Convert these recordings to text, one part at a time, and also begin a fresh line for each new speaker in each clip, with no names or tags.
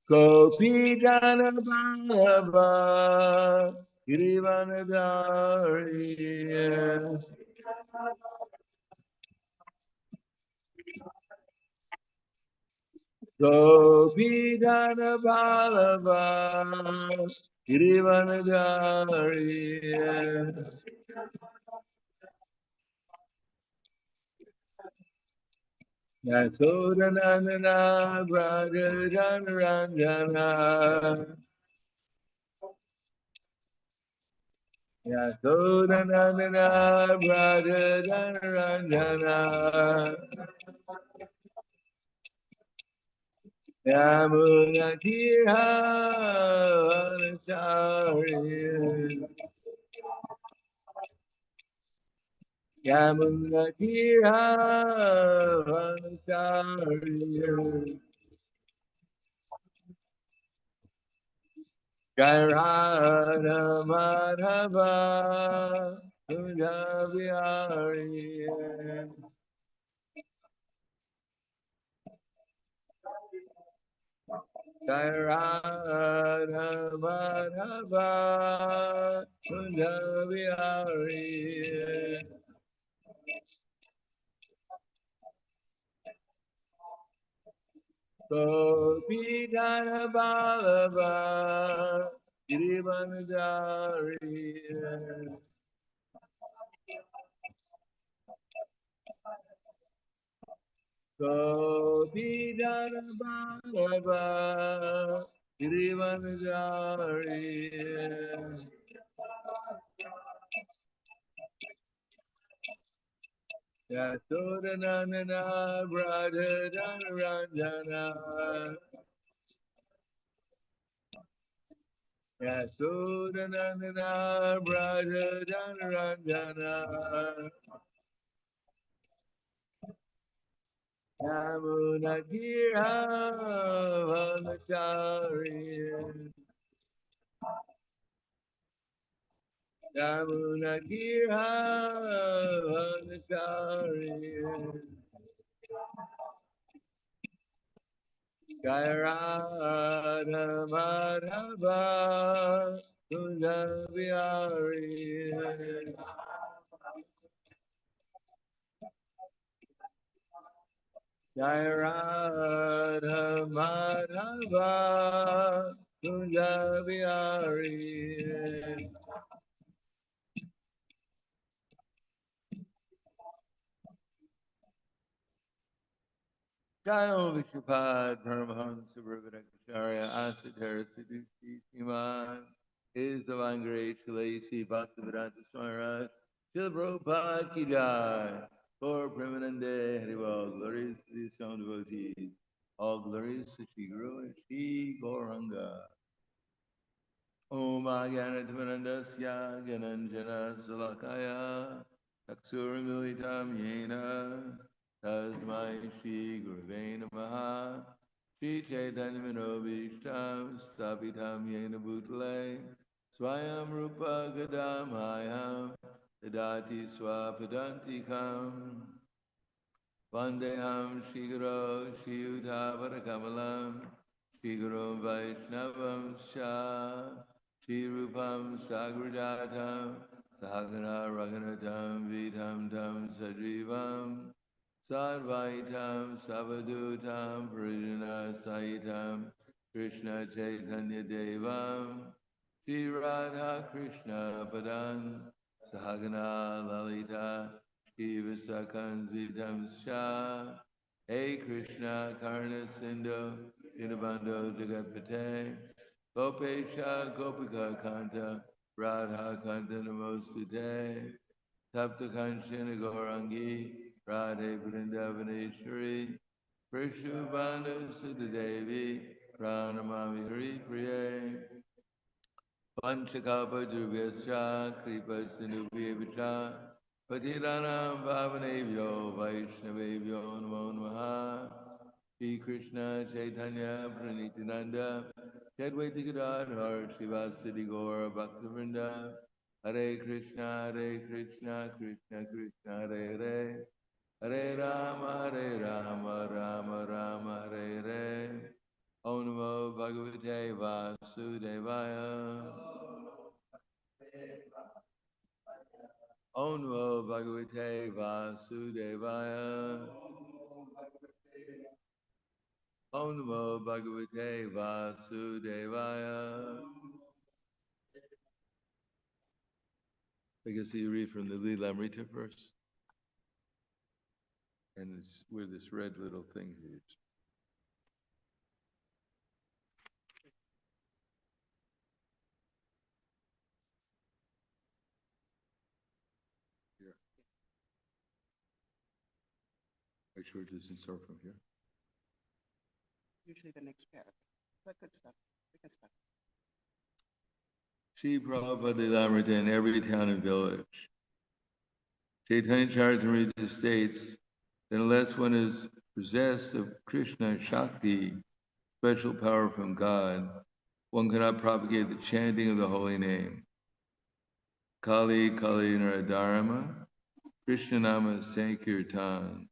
Gopi Jana Baba Girivanadari Gopi Jana Baba Girivanadari Yasodanandana Brajajanranjana Yasodanandana Brajajanranjana Yamunakira Vanachari Yamunakira Vanachari Gairana Madhava Kunjabihari Gairana Madhava Kunjabihari Gopidana Balaba Girivanajari Gopidana Balaba Girivanajari Yasodanandana Brajajanranjana Yasodanandana Brajajanranjana Yamunakira Vanachari Yamunakira Vanachari Gairana Madhava Kunjabihari Gairana Madhava Kunjabihari Jayo Vishupad Paramahansa Brahmanacharya Asadhara Siddhuti Siman is the Vangare Chilasi Bhaktivedanta Swami Raj Shila Prabhupada Ki Jai for Premanande Harival glories to the sound devotees all glories to Shri Guru and Shri Gauranga Om Agyanatimanandasya Gyananjana Salakaya Taksuramilitam Yena Tasmai Shri Guruve Namaha Shri Chaitanya Manobishtam Stapitam Yena Bhutale Swayam Rupa Gadamayam Dadati Swapadantikam Vandeham Shri Guru Shri Uddhavarakabalam Shri Guru Vaishnavam Sha Shri Rupam Sagrajatam Sahagana Raghunatam Vitam Tam Sajivam Sarvaitam Savadutam Parijana Saitam Krishna Chaitanya Devam Shri Radha Krishna Padan Sahagana Lalita Shri Visakan Vitam Shah Hey Krishna Karna Sindhu Dinabando Jagapate Gopesha Gopika Kanta Radha Kanta Namostute Tapta Kanchana Gaurangi Radhe Vrindavaneshwari Prishubhanu Sudhadevi Pranamami Hari Priye Panchakapa Durvyasya Kripa Sindhubhyevacha Patiranam Pavanebhyo Vaishnavebhyo Namo Namaha Shri Krishna Chaitanya Pranitinanda Chadvaita Gadadhar Shivasati Gaura Bhaktivinoda Hare Krishna Krishna Krishna Hare Hare Hare Rama, Rama Rama, Hare Hare. Om Namo Bhagavate Vasudevaya. Om Namo Bhagavate Vasudevaya. Om Namo Bhagavate Vasudevaya. I guess you read from the Lilamrita first. And it's where this red little thing is. Here. Make sure it doesn't start from here.
Usually the next paragraph. But good stuff. We can stop.
Shri Prabhupada Lilamrita in every town and village. Chaitanya Charitamrita states that unless one is possessed of Krishna Shakti, special power from God, one cannot propagate the chanting of the holy name. Kali Kali Naradharama, Krishna Nama Sankirtan,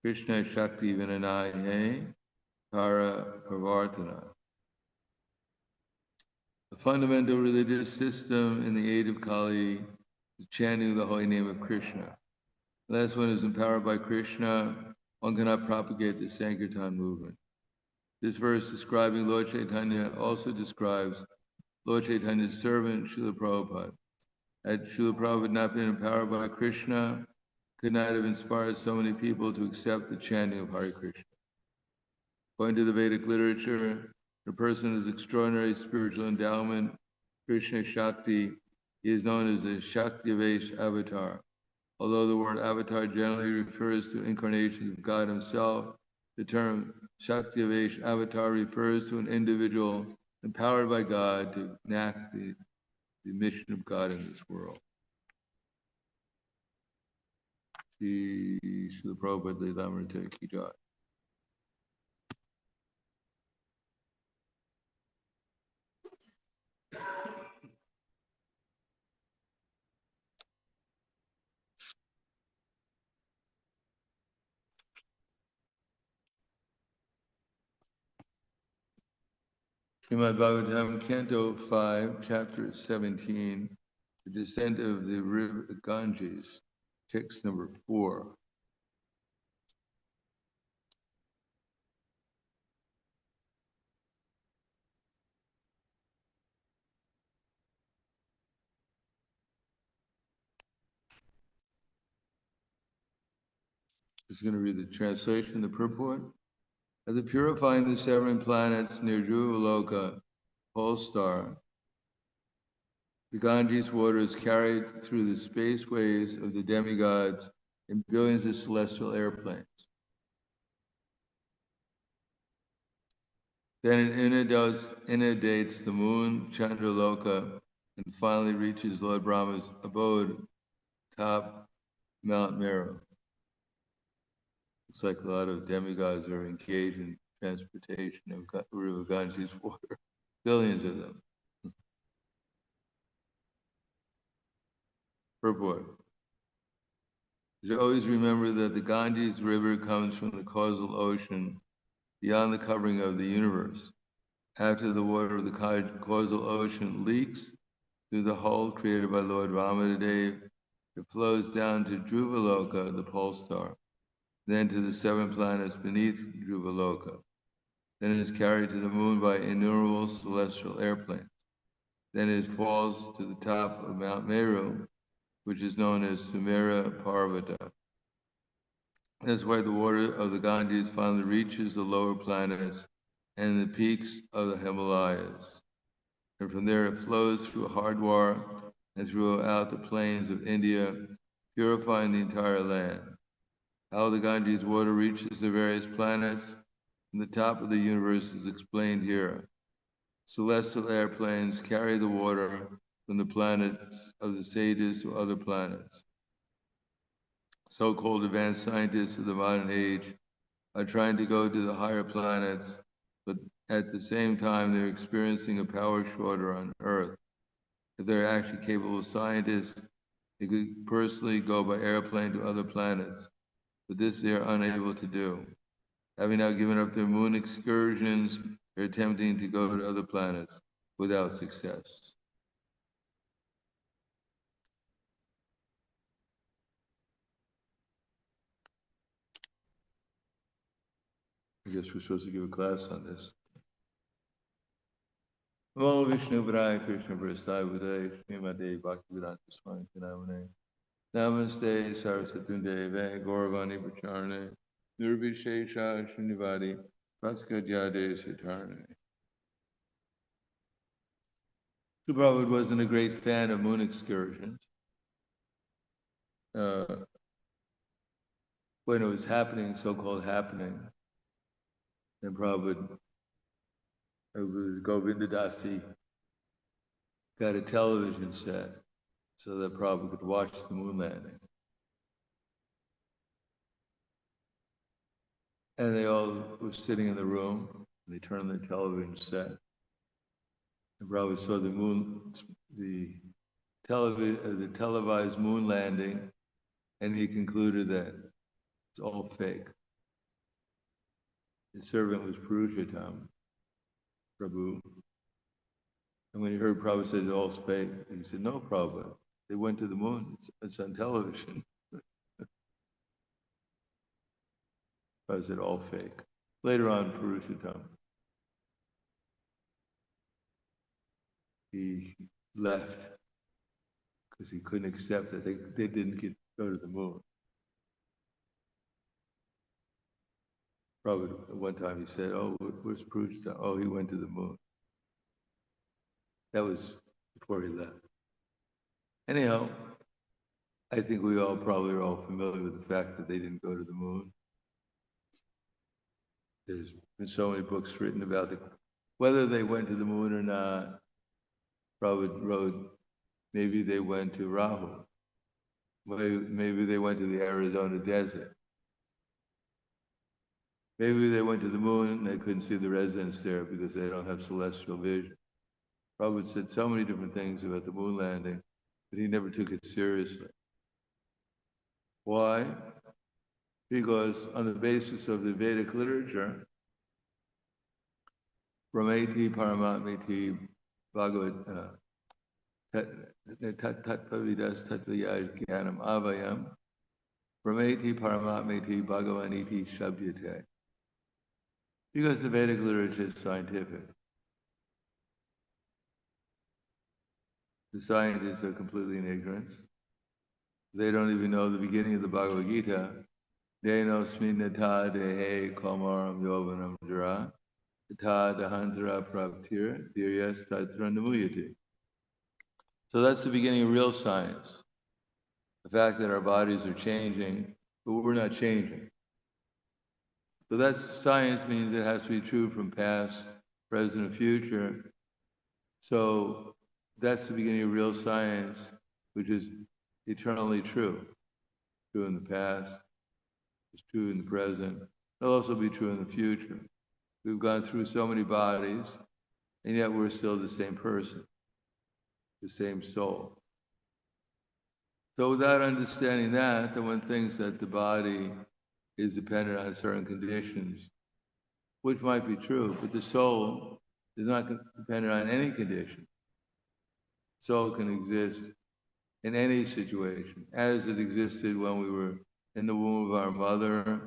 Krishna Shakti Vinanahe, Kara Pravartana. The fundamental religious system in the age of Kali is the chanting of the holy name of Krishna. Unless one is empowered by Krishna, one cannot propagate the Sankirtan movement. This verse describing Lord Chaitanya also describes Lord Chaitanya's servant, Srila Prabhupada. Had Srila Prabhupada not been empowered by Krishna, could not have inspired so many people to accept the chanting of Hare Krishna. According to the Vedic literature, a person is extraordinary spiritual endowment, Krishna Shakti. He is known as a Shaktivesh avatar. Although the word avatar generally refers to incarnations of God himself, the term Shaktivesh avatar refers to an individual empowered by God to enact the mission of God in this world. Srila Prabhupada Lilamrita Ki Jai. Srimad Bhagavatam, Canto 5, Chapter 17, The Descent of the River Ganges, text number 4. Just going to read the translation, the purport. After purifying the 7 planets near Dhruvaloka, pole star, the Ganges water is carried through the spaceways of the demigods in billions of celestial airplanes. Then it inundates the moon, Chandraloka, and finally reaches Lord Brahma's abode, top Mount Meru. Looks like a lot of demigods are engaged in transportation of River Ganges water, billions of them. Purport. You should always remember that the Ganges River comes from the causal ocean beyond the covering of the universe. After the water of the causal ocean leaks through the hole created by Lord Ramadev, it flows down to Dhruvaloka, the pole star, then to the 7 planets beneath Dhruvaloka. Then it is carried to the moon by innumerable celestial airplanes. Then it falls to the top of Mount Meru, which is known as Sumera Parvata. That's why the water of the Ganges finally reaches the lower planets and the peaks of the Himalayas. And from there it flows through Hardwar and throughout the plains of India, purifying the entire land. How the Ganges water reaches the various planets from the top of the universe is explained here. Celestial airplanes carry the water from the planets of the sages to other planets. So-called advanced scientists of the modern age are trying to go to the higher planets, but at the same time they're experiencing a power shortage on Earth. If they're actually capable scientists, they could personally go by airplane to other planets. but this they are unable to do. Having now given up their moon excursions, they're attempting to go to other planets without success. I guess we're supposed to give a class on this. Namo Vishnu Padaya Krishna Prasthaya Budaya Srimate Bhaktivedanta Swami Namane Namaste Saraswati Deve Gauravani Pacharne Nirvishesha Srinivadi Praskajade Sitarne. Prabhupada wasn't a great fan of moon excursions. When it was happening, so-called happening, and Prabhupada, it was Govinda Dasi, got a television set so that Prabhupada could watch the moon landing. And they all were sitting in the room, and they turned on the television set. And Prabhupada saw the televised moon landing, and he concluded that it's all fake. His servant was Purushottam, Prabhu. And when he heard Prabhupada say it's all fake, he said, no, Prabhupada, they went to the moon. It's on television. Prabhupada said, all fake. Later on, Purushottam, he left because he couldn't accept that they didn't go to the moon. Probably one time he said, oh, where's Purushottam? Oh, he went to the moon. That was before he left. Anyhow, I think we all probably are all familiar with the fact that they didn't go to the moon. There's been so many books written about whether they went to the moon or not. Prabhupada wrote, maybe they went to Rahu. Maybe they went to the Arizona desert. Maybe they went to the moon and they couldn't see the residents there because they don't have celestial vision. Prabhupada said so many different things about the moon landing, but he never took it seriously. Why? Because on the basis of the Vedic literature, Brahmeti Paramatmeti Bhagavad Tattvavidas Tattvayaj Jnanam Avayam Brahmeti Paramatmeti Bhagavaniti Shabdyate. Because the Vedic literature is scientific. The scientists are completely in ignorance. They don't even know the beginning of the Bhagavad Gita. Deno sminata dehe komaram yovanam jara tata dahantara praptira diryas tatra namuyati. So that's the beginning of real science. The fact that our bodies are changing, but we're not changing. So that's science means it has to be true from past, present, and future. So that's the beginning of real science, which is eternally true. True in the past, it's true in the present. It'll also be true in the future. We've gone through so many bodies, and yet we're still the same person, the same soul. So without understanding that, then one thinks that the body is dependent on certain conditions, which might be true, but the soul is not dependent on any condition. Soul can exist in any situation, as it existed when we were in the womb of our mother,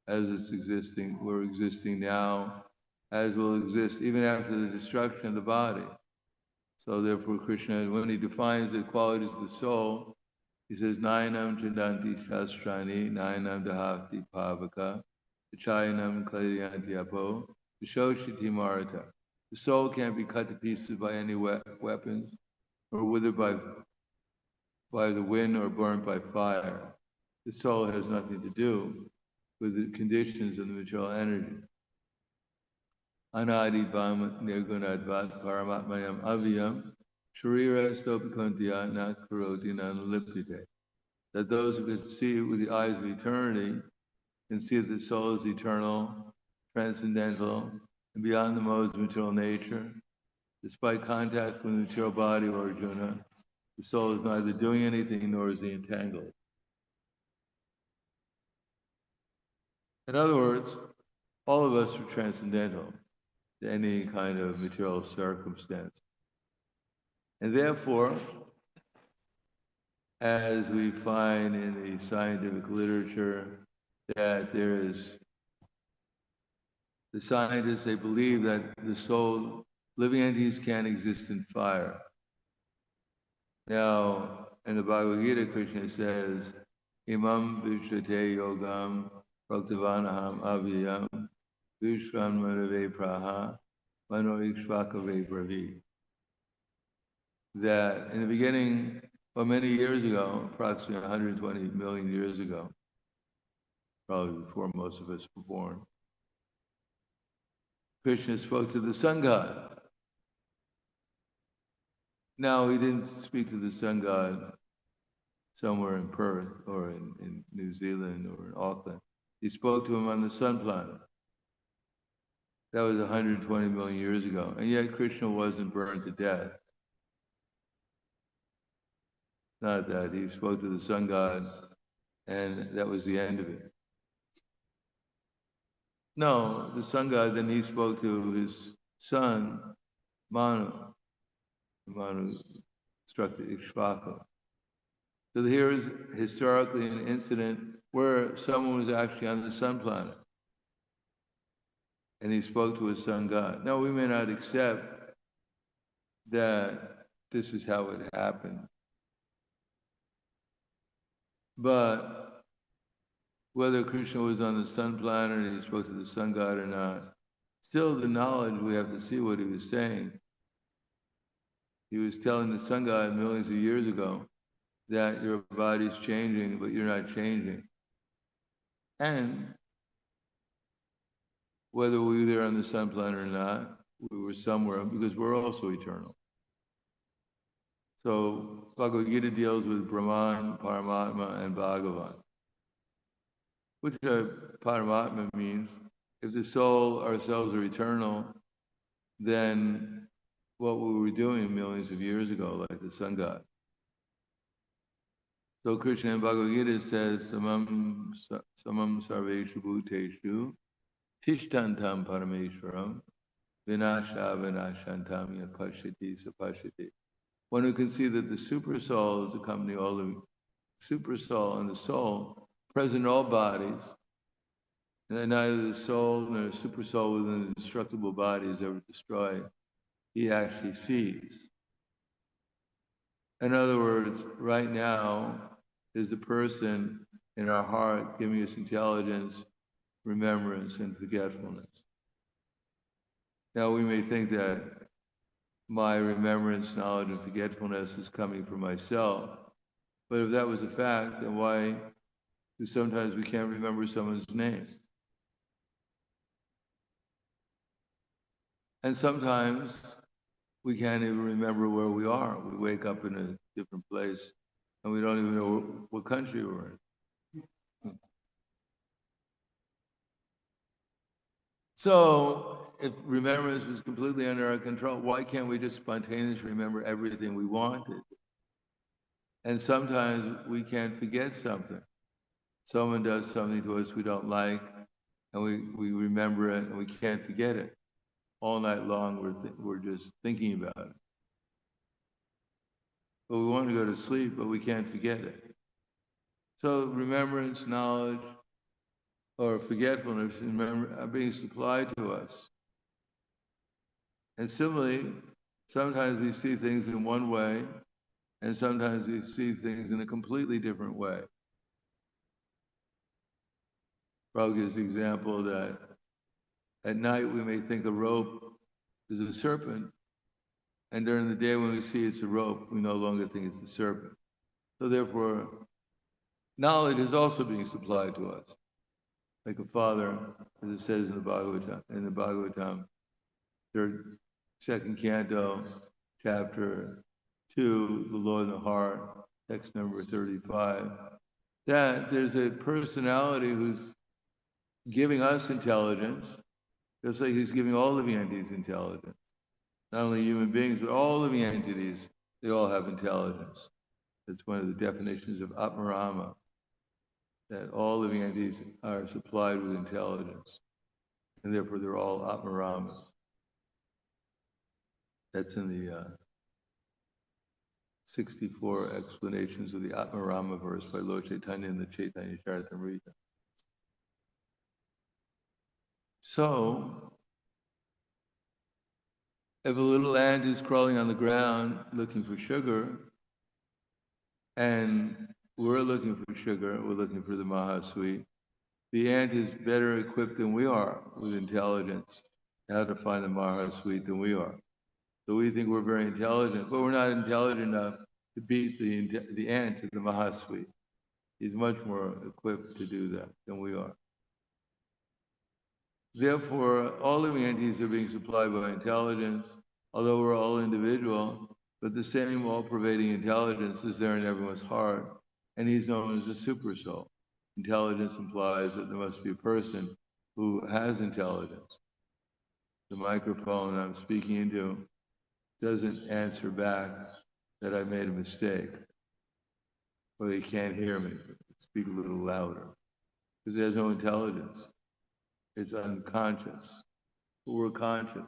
as we're existing now, as will exist even after the destruction of the body. So therefore Krishna, when he defines the qualities of the soul, he says, Nainam Chandanti Shastrani, Nainam Dahati Pavaka, Chayanam Kladiyanti Apo, Vishoshiti Marata. The soul can't be cut to pieces by any weapons, or withered by the wind, or burned by fire. The soul has nothing to do with the conditions of the material energy. Anadi Bham Nirgunadvat Paramatmayam Avyam Sharira Stopikantiya Na Karoti Nanalipite. That those who could see with the eyes of eternity can see that the soul is eternal, transcendental, and beyond the modes of material nature. Despite contact with the material body or Arjuna, the soul is neither doing anything nor is he entangled. In other words, all of us are transcendental to any kind of material circumstance. And therefore, as we find in the scientific literature, that there is, the scientists, they believe that the soul, living entities can't exist in fire. Now, in the Bhagavad Gita, Krishna says, Imam Vishrate Yogam Bhaktavanaham Avyayam Vishwan Manave Praha Mano Ikshvakave Bravi. That in the beginning, well, many years ago, approximately 120 million years ago, probably before most of us were born, Krishna spoke to the sun god. Now, he didn't speak to the sun god somewhere in Perth or in New Zealand or in Auckland. He spoke to him on the sun planet. That was 120 million years ago. And yet Krishna wasn't burned to death. Not that. He spoke to the sun god and that was the end of it. No, the sun god, then he spoke to his son, Manu. Manu struck the Ikshvaka. So here is historically an incident where someone was actually on the sun planet. And he spoke to his sun god. Now, we may not accept that this is how it happened. But whether Krishna was on the sun planet and he spoke to the sun god or not, still the knowledge, we have to see what he was saying. He was telling the sun god millions of years ago that your body's changing, but you're not changing. And whether we were there on the sun planet or not, we were somewhere because we're also eternal. So Bhagavad Gita deals with Brahman, Paramatma, and Bhagavan. Which Paramatma means, if the soul ourselves are eternal, then what were we doing millions of years ago, like the sun god? So Krishna in Bhagavad Gita says, Samam sarveshu bhuteshu tishtantam parameshwaram vinasha vinashantam yapashyati sapashyati. One who can see that the super soul is accompanying all the super soul and the soul present in all bodies, and that neither the soul nor the super soul within the destructible body is ever destroyed, he actually sees. In other words, right now is the person in our heart giving us intelligence, remembrance, and forgetfulness. Now we may think that my remembrance, knowledge, and forgetfulness is coming from myself. But if that was a fact, then why? Because sometimes we can't remember someone's name. And sometimes we can't even remember where we are. We wake up in a different place and we don't even know what country we're in. So if remembrance was completely under our control, why can't we just spontaneously remember everything we wanted? And sometimes we can't forget something. Someone does something to us we don't like, and we remember it, and we can't forget it. All night long, we're just thinking about it. But we want to go to sleep, but we can't forget it. So remembrance, knowledge, or forgetfulness are being supplied to us. And similarly, sometimes we see things in one way, and sometimes we see things in a completely different way. Prabhupada gives the example that at night we may think a rope is a serpent, and during the day when we see it's a rope, we no longer think it's a serpent. So therefore, knowledge is also being supplied to us. Like a father, as it says in the Bhagavatam, second canto, chapter 2, the Lord in the Heart, text number 35, that there's a personality who's giving us intelligence, just like he's giving all living entities intelligence. Not only human beings, but all living entities, they all have intelligence. That's one of the definitions of Atmarama, that all living entities are supplied with intelligence, and therefore they're all Atmaramas. That's in the 64 explanations of the Atmarama verse by Lord Chaitanya in the Chaitanya Charitamrita. So, if a little ant is crawling on the ground looking for sugar, and we're looking for sugar, we're looking for the Mahasweet, the ant is better equipped than we are with intelligence, how to find the Mahasweet than we are. So we think we're very intelligent, but we're not intelligent enough to beat the ant to the Mahasweet. He's much more equipped to do that than we are. Therefore, all living entities are being supplied by intelligence, although we're all individual, but the same all-pervading intelligence is there in everyone's heart, and he's known as a super soul. Intelligence implies that there must be a person who has intelligence. The microphone I'm speaking into doesn't answer back that I made a mistake, or they can't hear me. Speak a little louder, because it has no intelligence. It's unconscious. But we're conscious.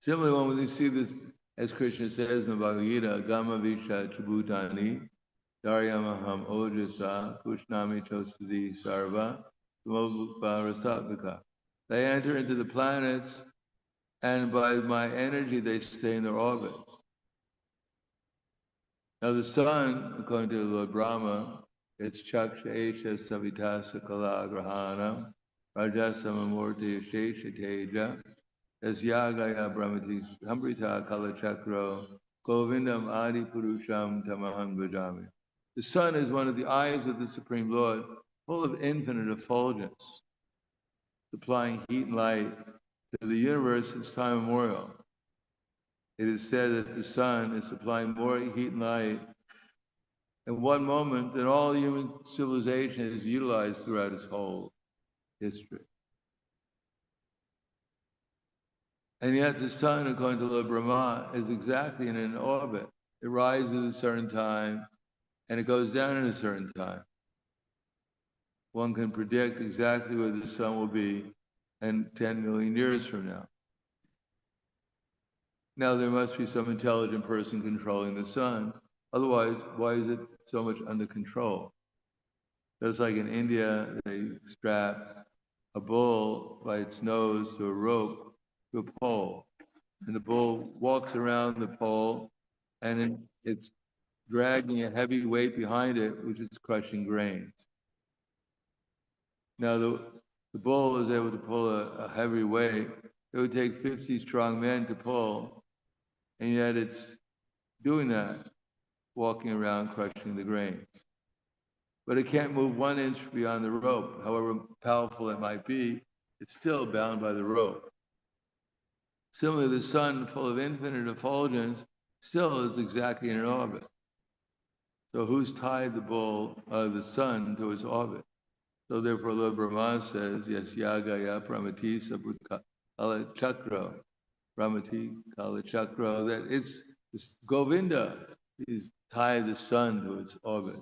Similarly, when we see this, as Krishna says in the Bhagavad Gita, Gama Visha Tribhutani, Daryamaham Ojasa, Kushnami Chosadi Sarva, Rasatmika. They enter into the planets, and by my energy, they stay in their orbits. Now, the sun, according to Lord Brahma, it's Chaksha Esha Savitasa Kala Grahana, Rajasamamurti Shesha Teja, Yasyagaya Brahmati Sambrita Kala Chakro, Govindam Adi Purusham Tamaham Bhajami. The sun is one of the eyes of the Supreme Lord, full of infinite effulgence, supplying heat and light to the universe since time immemorial. It is said that the sun is supplying more heat and light in one moment than all human civilization is utilized throughout its whole history. And yet the sun, according to Lord Brahma, is exactly in an orbit. It rises at a certain time and it goes down at a certain time. One can predict exactly where the sun will be in 10 million years from now. Now there must be some intelligent person controlling the sun. Otherwise, why is it so much under control? Just like in India, they strap a bull by its nose to a rope to a pole. And the bull walks around the pole and it's dragging a heavy weight behind it, which is crushing grains. Now the bull is able to pull a heavy weight. It would take 50 strong men to pull, and yet it's doing that, walking around crushing the grains. But it can't move 1 inch beyond the rope. However powerful it might be, it's still bound by the rope. Similarly, the sun, full of infinite effulgence, still is exactly in an orbit. So who's tied the sun to its orbit? So therefore, Lord Brahma says, yes, Yagaya Pramati Kala Chakra, Pramati Kala Chakra, that it's Govinda is tied the sun to its orbit.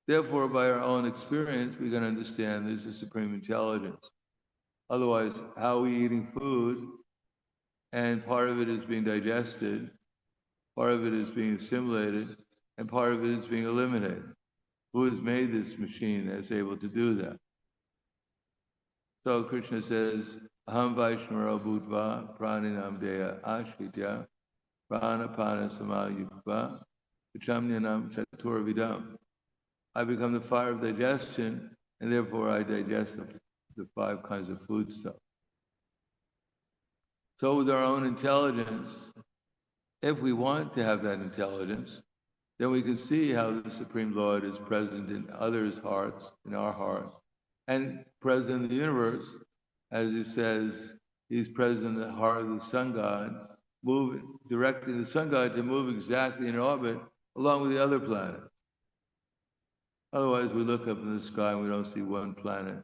Therefore, by our own experience, we can understand this is supreme intelligence. Otherwise, how are we eating food? And part of it is being digested, part of it is being assimilated, and part of it is being eliminated. Who has made this machine that's able to do that? So Krishna says, Aham Vaishnava Bhutva Praninam Deya Ashkitya Pranapana Samayukva Vichamnyanam Chaturvidam. I become the fire of digestion, and therefore I digest the 5 kinds of food stuff. So with our own intelligence, if we want to have that intelligence, then we can see how the Supreme Lord is present in others' hearts, in our heart, and present in the universe. As he says, he's present in the heart of the sun god, directing the sun god to move exactly in orbit along with the other planets. Otherwise, we look up in the sky and we don't see one planet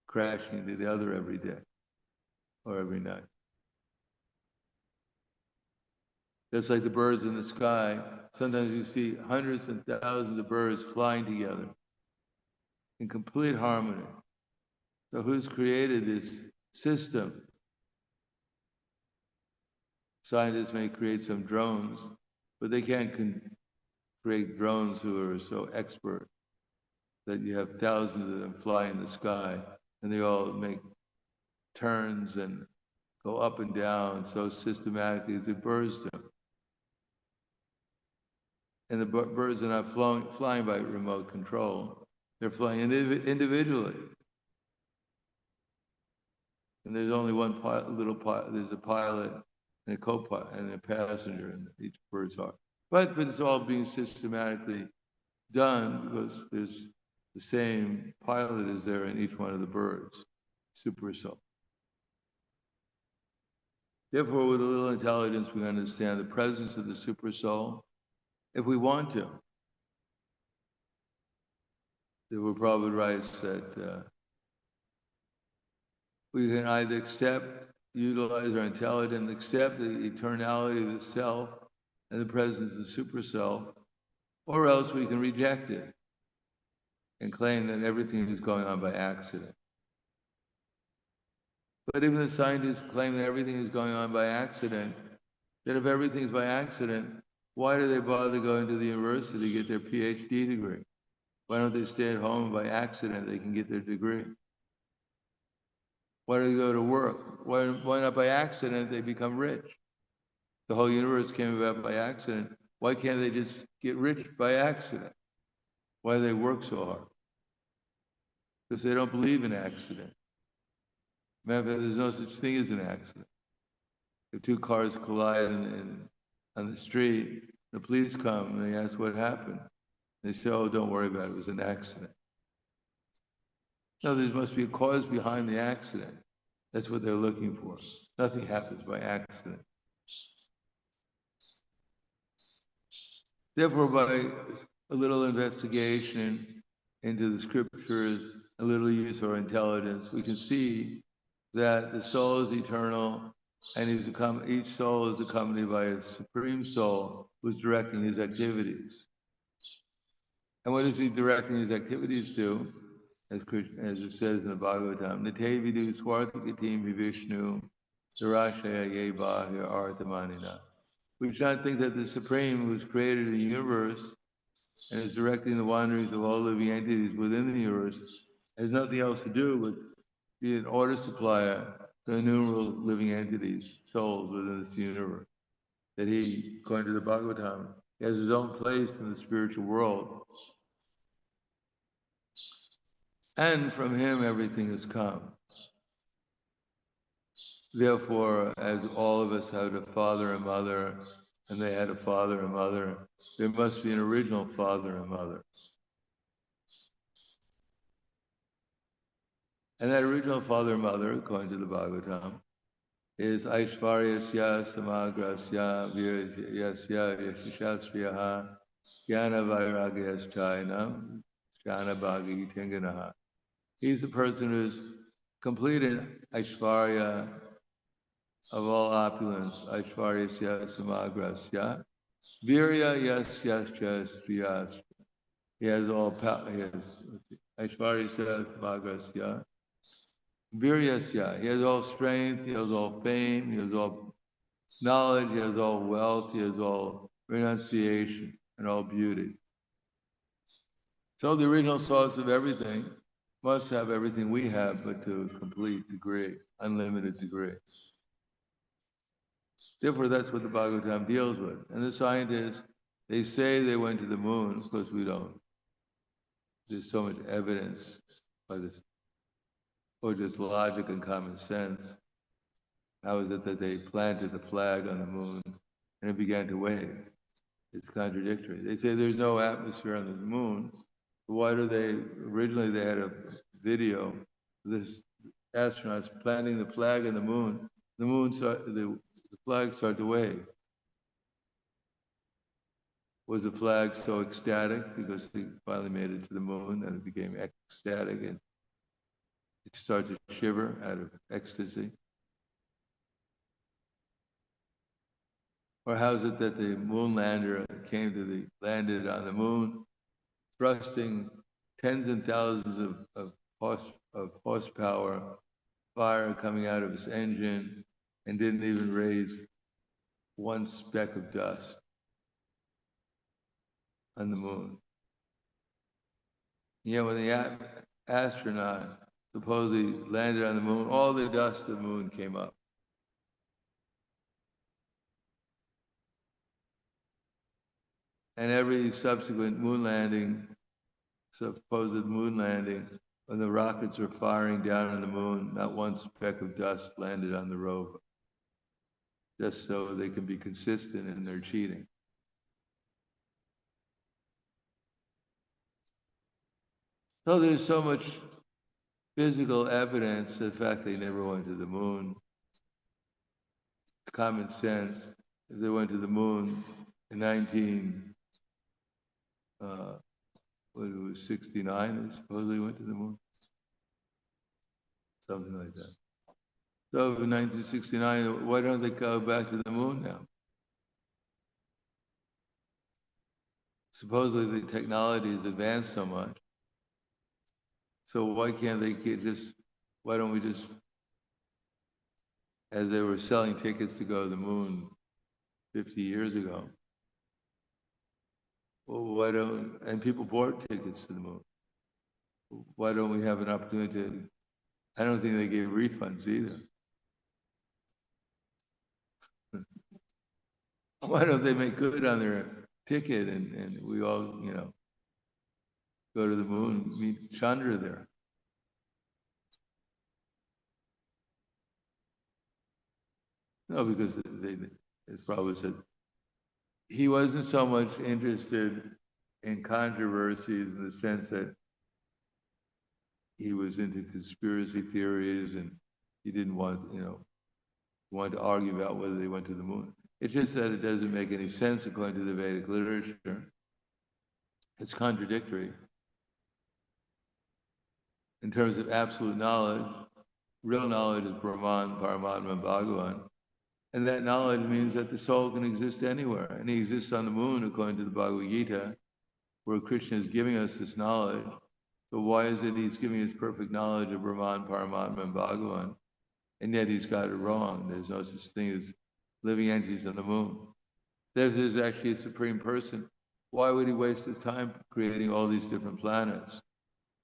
crashing into the other every day or every night. Just like the birds in the sky, sometimes you see hundreds and thousands of birds flying together in complete harmony. So who's created this system? Scientists may create some drones, but they can't create drones who are so expert that you have thousands of them fly in the sky and they all make turns and go up and down so systematically as the birds do. And the birds are not flying by remote control. They're flying individually. And there's only one there's a pilot and a co-pilot and a passenger in each bird's heart. But it's all being systematically done because there's the same pilot is there in each one of the birds, super soul. Therefore, with a little intelligence, we understand the presence of the super soul if we want to. The Prabhupada writes that we can either accept, utilize our intelligence, accept the eternality of the self and the presence of the super self, or else we can reject it and claim that everything is going on by accident. But even the scientists claim that everything is going on by accident, that if everything is by accident, why do they bother going to the university to get their PhD degree? Why don't they stay at home by accident? They can get their degree. Why do they go to work? Why not by accident they become rich? The whole universe came about by accident. Why can't they just get rich by accident? Why do they work so hard? Because they don't believe in accident. Matter of fact, there's no such thing as an accident. If two cars collide on the street, the police come and they ask what happened. They say, oh, don't worry about it, it was an accident. No, there must be a cause behind the accident. That's what they're looking for. Nothing happens by accident. Therefore, by a little investigation into the scriptures, a little use of our intelligence, we can see that the soul is eternal and each soul is accompanied by a supreme soul who's directing his activities. And what is he directing his activities to? As it says in the Bhagavatam, Nate vidu swartakatim vivishnu sarashaya yevahya arthamanina. We should not think that the Supreme, who's created the universe and is directing the wanderings of all living entities within the universe, has nothing else to do but be an order supplier to innumerable living entities, souls within this universe. That he, according to the Bhagavatam, he has his own place in the spiritual world. And from him everything has come. Therefore, as all of us had a father and mother, and they had a father and mother, there must be an original father and mother. And that original father and mother, according to the Bhagavatam, is Aishvaryasya Samagrasya Viryasya Yashashastriyaha Jnana Vairagyaschayana Jnana Bhagi Tinganaha. He's the person who's completed Aishvarya of all opulence, Aishvaryasya Samagrasya Virya Yasyasya Striyasya. He has all power. He has Aishvaryasya Samagrasya Viryasya. He has all strength, he has all fame, he has all knowledge, he has all wealth, he has all renunciation and all beauty. So the original source of everything must have everything we have, but to a complete degree, unlimited degree. Therefore, that's what the Bhagavatam deals with. And the scientists, they say they went to the moon. Of course, we don't. There's so much evidence by this, or just logic and common sense. How is it that they planted the flag on the moon and it began to wave? It's contradictory. They say there's no atmosphere on the moon. But why do they, originally they had a video of this astronauts planting the flag on the moon. The flag started to wave. Was the flag so ecstatic because he finally made it to the moon that it became ecstatic and it started to shiver out of ecstasy? Or how is it that the moon lander landed on the moon, thrusting tens and thousands of horsepower, fire coming out of its engine, and didn't even raise one speck of dust on the moon? Yet when the astronaut supposedly landed on the moon, all the dust of the moon came up. And every subsequent moon landing, supposed moon landing, when the rockets were firing down on the moon, not one speck of dust landed on the rover, just so they can be consistent in their cheating. So there's so much physical evidence, the fact they never went to the moon, common sense. If they went to the moon in 1969, they supposedly went to the moon, something like that. So in 1969, why don't they go back to the moon now? Supposedly the technology has advanced so much. So why can't they why don't we just, as they were selling tickets to go to the moon 50 years ago, well, and people bought tickets to the moon. Why don't we have an opportunity to, I don't think they gave refunds either. Why don't they make good on their ticket and we all, go to the moon, meet Chandra there? No, because as Prabhupada said, he wasn't so much interested in controversies in the sense that he was into conspiracy theories and he didn't want to argue about whether they went to the moon. It's just that it doesn't make any sense according to the Vedic literature. It's contradictory. In terms of absolute knowledge, real knowledge is Brahman, Paramatma, and Bhagavan. And that knowledge means that the soul can exist anywhere. And he exists on the moon, according to the Bhagavad Gita, where Krishna is giving us this knowledge. So why is it he's giving us perfect knowledge of Brahman, Paramatma, and Bhagavan? And yet he's got it wrong. There's no such thing as living entities on the moon. If there's actually a supreme person, why would he waste his time creating all these different planets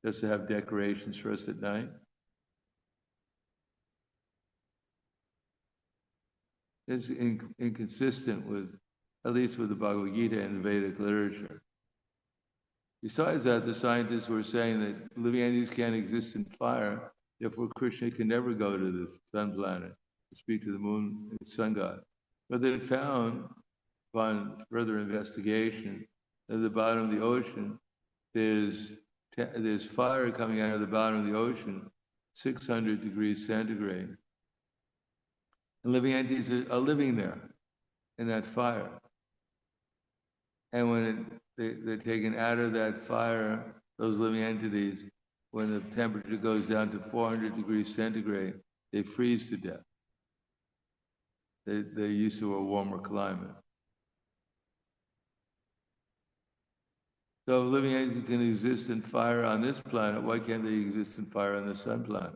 just to have decorations for us at night? It's inconsistent with, at least with the Bhagavad Gita and the Vedic literature. Besides that, the scientists were saying that living entities can't exist in fire, therefore Krishna can never go to the sun planet to speak to the moon and sun god. But they found, upon further investigation, that at the bottom of the ocean, there's fire coming out of the bottom of the ocean, 600 degrees centigrade. And living entities are living there in that fire. And when they're taken out of that fire, those living entities, when the temperature goes down to 400 degrees centigrade, they freeze to death. They're used to a warmer climate. So if living entities can exist in fire on this planet, why can't they exist in fire on the sun planet?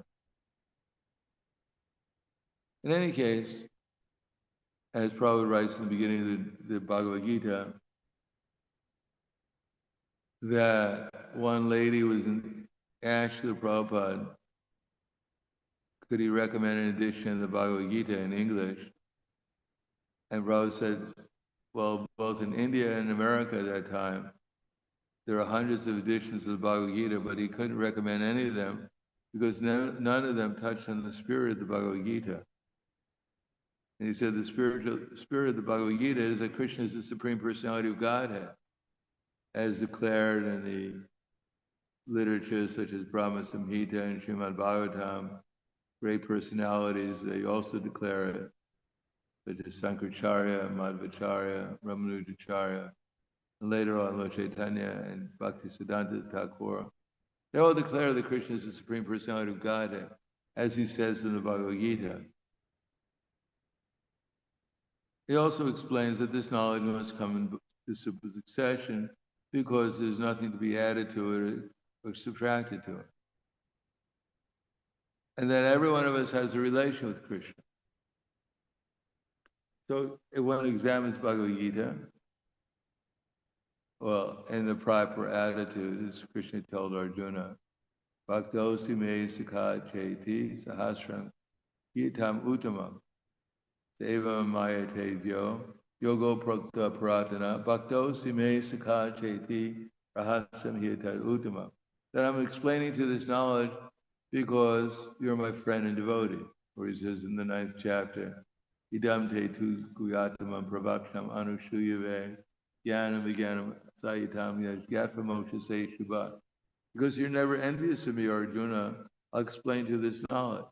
In any case, as Prabhupada writes in the beginning of the Bhagavad Gita, that one lady was asked the Prabhupada, could he recommend an edition of the Bhagavad Gita in English? And Prabhupada said, well, both in India and America at that time, there are hundreds of editions of the Bhagavad Gita, but he couldn't recommend any of them because none of them touched on the spirit of the Bhagavad Gita. And he said the spirit of the Bhagavad Gita is that Krishna is the Supreme Personality of Godhead, as declared in the literature such as Brahma Samhita and Srimad Bhagavatam. Great personalities, they also declare it, such as Sankaracharya, Madhvacharya, Ramanujacharya, and later on Lord Chaitanya and Bhaktisiddhanta Thakur. They all declare that Krishna is the Supreme Personality of Godhead, as he says in the Bhagavad Gita. He also explains that this knowledge must come in disciple succession because there's nothing to be added to it or subtracted to it. And that every one of us has a relation with Krishna. So if one examines Bhagavad Gita, well, in the proper attitude, as Krishna told Arjuna, Bhaktosi me sikha cheti sahasram yitam uttamam seva mayate vyo yogo prokta paratana bhaktosi me sikha cheti rahasam hitam uttamam. That I'm explaining to this knowledge because you're my friend and devotee. Where he says in the 9th chapter, Idam te tu guyatamam pravaksham anushuyave jnanam vijnanam sayitam yajgatva moksha se shubha. Because you're never envious of me, Arjuna, I'll explain to you this knowledge.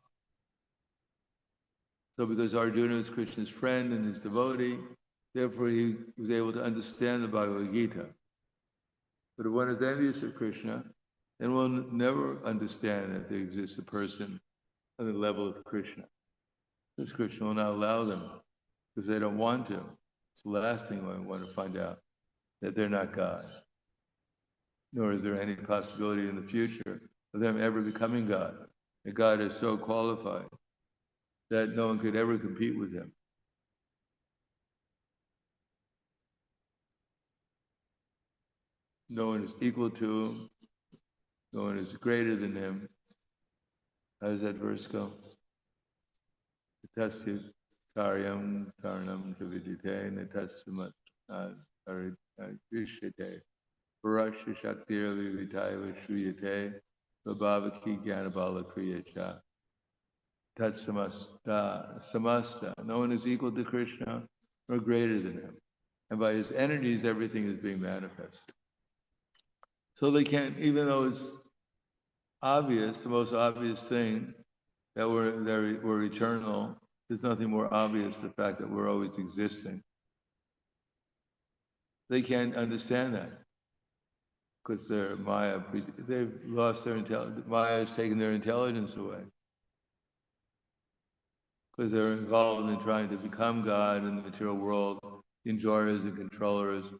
So because Arjuna is Krishna's friend and his devotee, therefore he was able to understand the Bhagavad Gita. But if one is envious of Krishna, then we'll never understand that there exists a person on the level of Krishna. Because Krishna will not allow them, because they don't want to. It's the last thing we want to find out, that they're not God. Nor is there any possibility in the future of them ever becoming God. That God is so qualified that no one could ever compete with him. No one is equal to him. No one is greater than him. How does that verse go? Tasya karyam karanam tavidite natasamat arishite parasya shaktira vivitaya shriyate vabhavaki jnanabala kriyacha tatsamasta samasta. No one is equal to Krishna or greater than him. And by his energies, everything is being manifested. So they can't, even though it's obvious, the most obvious thing that we're eternal, there's nothing more obvious the fact that we're always existing. They can't understand that because they're Maya. They've lost their intelligence. Maya has taken their intelligence away because they're involved in trying to become God in the material world, enjoyers and controllers.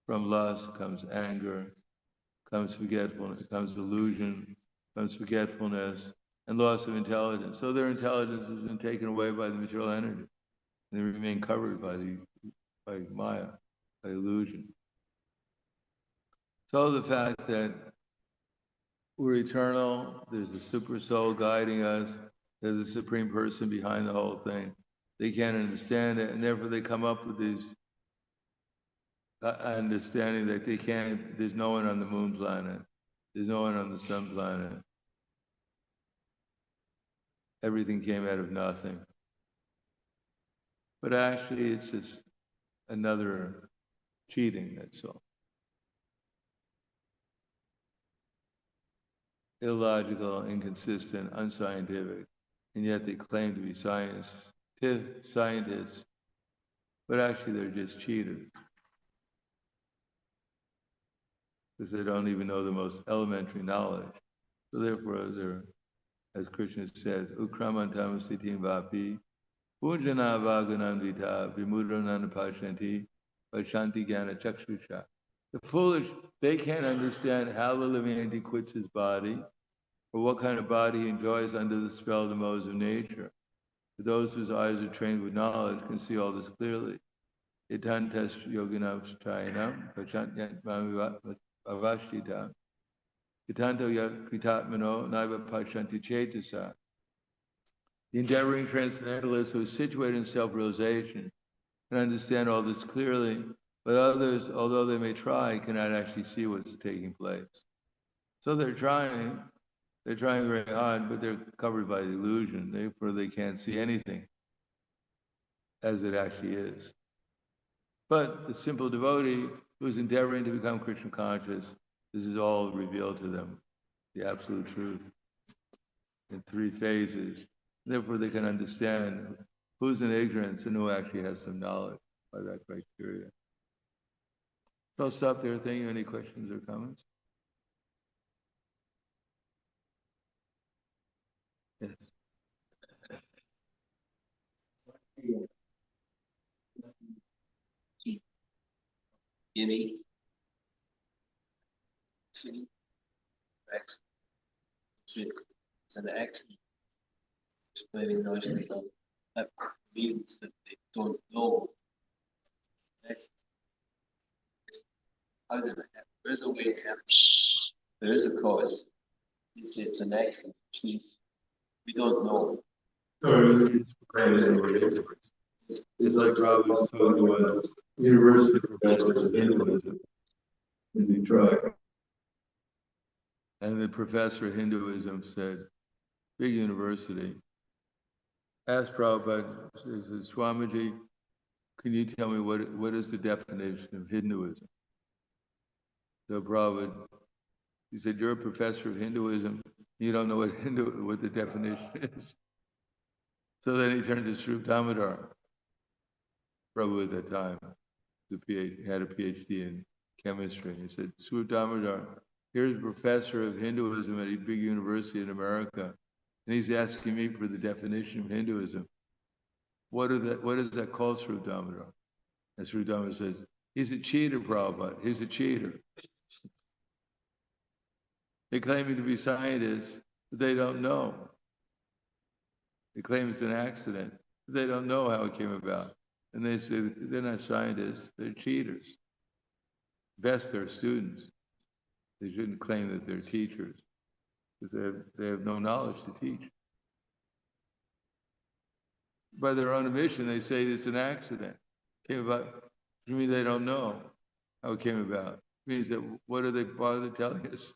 From lust comes anger, comes forgetfulness, comes delusion, comes forgetfulness, and loss of intelligence. So their intelligence has been taken away by the material energy. And they remain covered by Maya, by illusion. So the fact that we're eternal, there's a super soul guiding us, there's a supreme person behind the whole thing. They can't understand it, and therefore they come up with these understanding that they can't, there's no one on the moon planet, there's no one on the sun planet. Everything came out of nothing. But actually, it's just another cheating, that's all. Illogical, inconsistent, unscientific, and yet they claim to be scientists, but actually they're just cheaters. Because they don't even know the most elementary knowledge. So therefore, they're, as Krishna says, Ukramantam sitim vapi, Punjana vaganandita, vimudananapashanti, Vashanti Jnana Chakshusha. The foolish, they can't understand how the living entity quits his body, or what kind of body he enjoys under the spell of the modes of nature. For those whose eyes are trained with knowledge can see all this clearly. Itantas yoginam chayanam, Pachantyanmami avashita, Itanto yakritatmano, Naiva Pashanti Chetasa. The endeavoring transcendentalist who is situated in self-realization can understand all this clearly, but others, although they may try, cannot actually see what's taking place. So they're trying very hard, but they're covered by the illusion. Therefore, they can't see anything as it actually is. But the simple devotee who is endeavoring to become Krishna conscious, this is all revealed to them, the absolute truth, in 3 phases. Therefore, they can understand who's in ignorance and who actually has some knowledge by that criteria. So I'll stop there. Thank you. Any questions or comments? Yes.
beginning, city, action, it's an action, explaining nicely how that means that they don't know. Action. How did it happen? There's a way it happens. There is a cause. It's an accident, which means we don't know.
Or it's It's like Rob was talking about university professors of Hinduism in Detroit. And the professor of Hinduism said, big university, asked Prabhupada, he said, Swamiji, can you tell me what is the definition of Hinduism? So Prabhupada, he said, you're a professor of Hinduism, you don't know what the definition is. So then he turned to Sri Damodar, Prabhu at that time, had a PhD in chemistry. He said, Sri Damodar, here's a professor of Hinduism at a big university in America, and he's asking me for the definition of Hinduism. What does that call Sri Damodar? And Sri Damodar says, he's a cheater, Prabhupada. He's a cheater. They claim to be scientists, but they don't know. They claim it's an accident, but they don't know how it came about. And they say they're not scientists, they're cheaters. Best they're students. They shouldn't claim that they're teachers, because they have no knowledge to teach. By their own admission, they say it's an accident. Came about. You mean they don't know how it came about? It means that what do they bother telling us?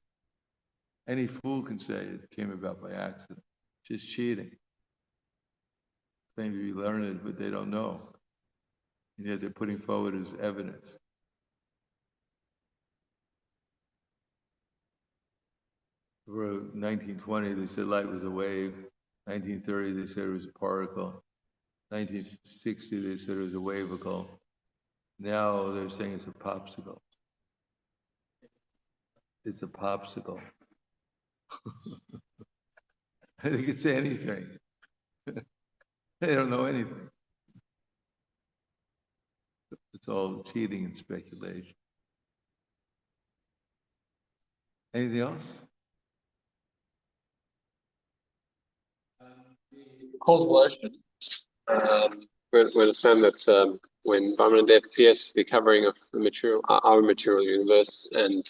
Any fool can say it came about by accident. Just cheating. Claim to be learned, but they don't know. And yet they're putting forward as evidence. For 1920, they said light was a wave. 1930, they said it was a particle. 1960, they said it was a wavicle. Now they're saying it's a popsicle. It's a popsicle. They could say anything. They don't know anything. It's all cheating and speculation. Anything else?
Causal ocean. We understand that when Brahmanadev pierces the covering of the material, our material universe, and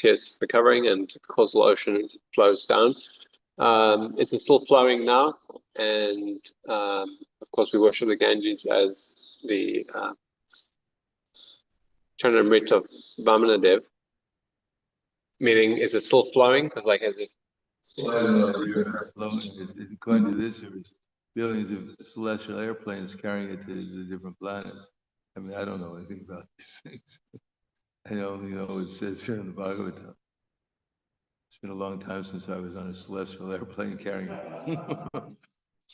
pierces the covering, and the causal ocean flows down. It's still flowing now, and of course we worship the Ganges as the Chanamrit of Brahmanadev. Meaning, is it still flowing? Because like as if.
Well, I don't know. According to this, there's billions of celestial airplanes carrying it to the different planets. I mean, I don't know anything about these things. I only know what it says here in the Bhagavatam. It's been a long time since I was on a celestial airplane carrying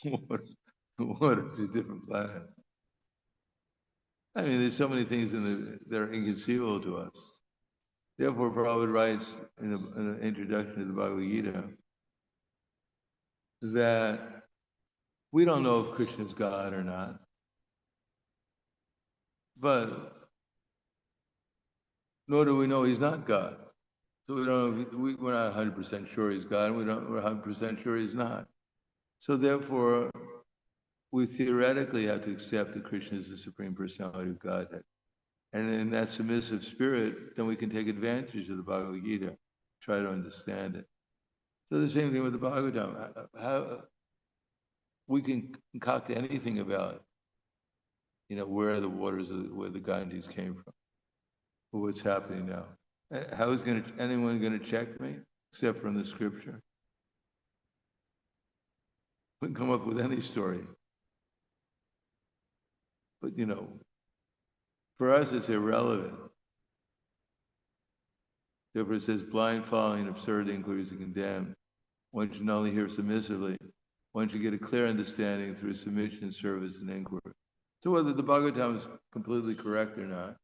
water to different planets. I mean, there's so many things that are inconceivable to us. Therefore, Prabhupada writes in an introduction to the Bhagavad Gita that we don't know if Krishna is God or not, but nor do we know he's not God. So we don't know, we're not 100% sure he's God, and we're 100% sure he's not. So therefore, we theoretically have to accept that Krishna is the Supreme Personality of Godhead. And in that submissive spirit, then we can take advantage of the Bhagavad Gita, try to understand it. So the same thing with the Bhagavatam. How we can concoct anything about, where the waters, where the Ganges came from, or what's happening now. How is anyone going to check me, except from the scripture? We can come up with any story. But, for us, it's irrelevant. Therefore, it says, blind following absurd inquiries are condemned. One should not only hear submissively, one should get a clear understanding through submission, service, and inquiry. So whether the Bhagavatam is completely correct or not,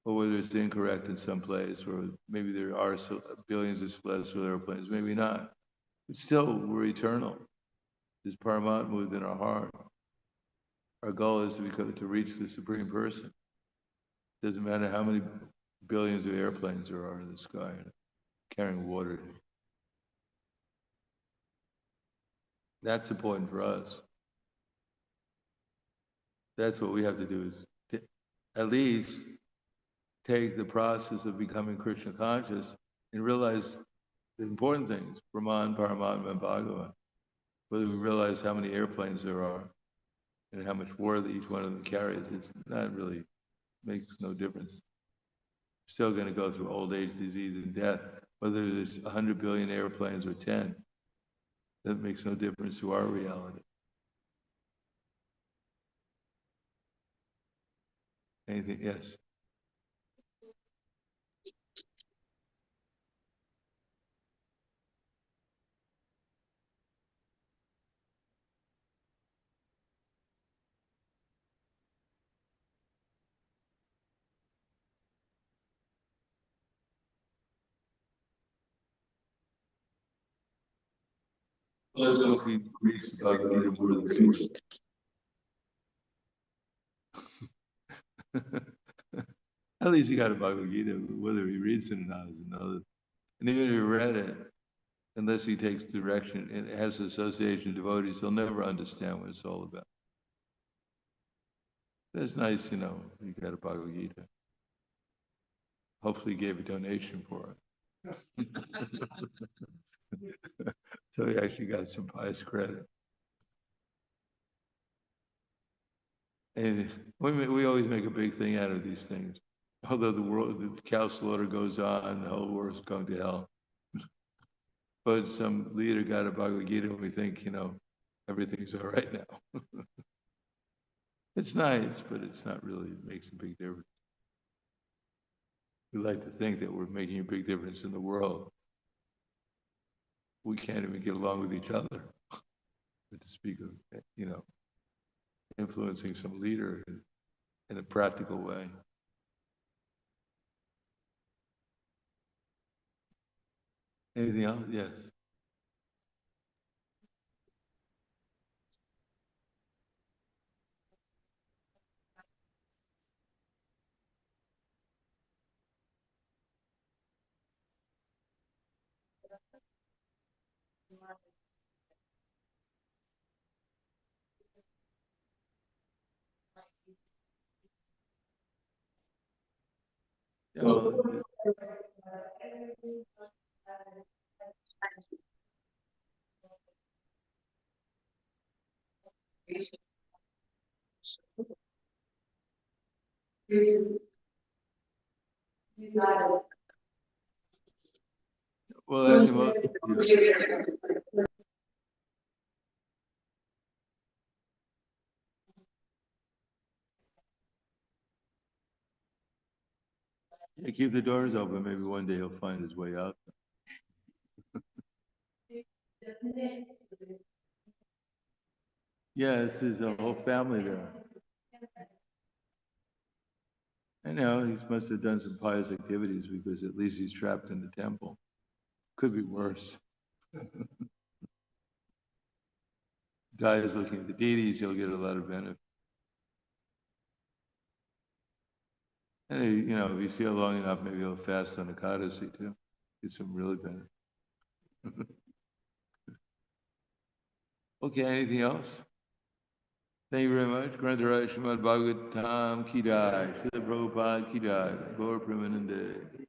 or whether it's incorrect in some place, or maybe there are billions of celestial airplanes, maybe not. But still, we're eternal. There's Paramatma within our heart. Our goal is to reach the Supreme Person. Doesn't matter how many billions of airplanes there are in the sky carrying water. That's important for us. That's what we have to do, is at least take the process of becoming Krishna conscious and realize the important things, Brahman, Paramatma, and Bhagavan. Whether we realize how many airplanes there are and how much water each one of them carries, it's not really, makes no difference. Still going to go through old age, disease, and death. Whether there's 100 billion airplanes or 10, that makes no difference to our reality. Anything? Yes. Well, as if he reads the Bhagavad Gita more than me. At least he got a Bhagavad Gita. Whether he reads it or not is another. And even if he read it, unless he takes direction and has association of devotees, he'll never understand what it's all about. That's nice, you know, you got a Bhagavad Gita. Hopefully he gave a donation for it. So he actually got some pious credit. And we always make a big thing out of these things. Although the cow slaughter goes on, the whole world's going to hell. But some leader got a Bhagavad Gita and we think, you know, everything's all right now. It's nice, but it's not really, it makes a big difference. We like to think that we're making a big difference in the world. We can't even get along with each other. But to speak of, you know, influencing some leader in a practical way. Anything else? Yes. Yeah, well, actually, yeah, keep the doors open. Maybe one day he'll find his way out. Yes, there's a whole family there. I know, he must have done some pious activities because at least he's trapped in the temple. Could be worse. Guy is looking at the deities, he'll get a lot of benefit. And you know, if you see it long enough, maybe he'll fast on Ekadasi too. Get some really benefit. Okay, anything else? Thank you very much. Grantaraj Srimad Bhagavatam Ki Jai, Srila Prabhupada Ki Jai, Gaur Premanande.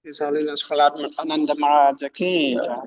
His Holiness Prahladananda Maharaj ki jai.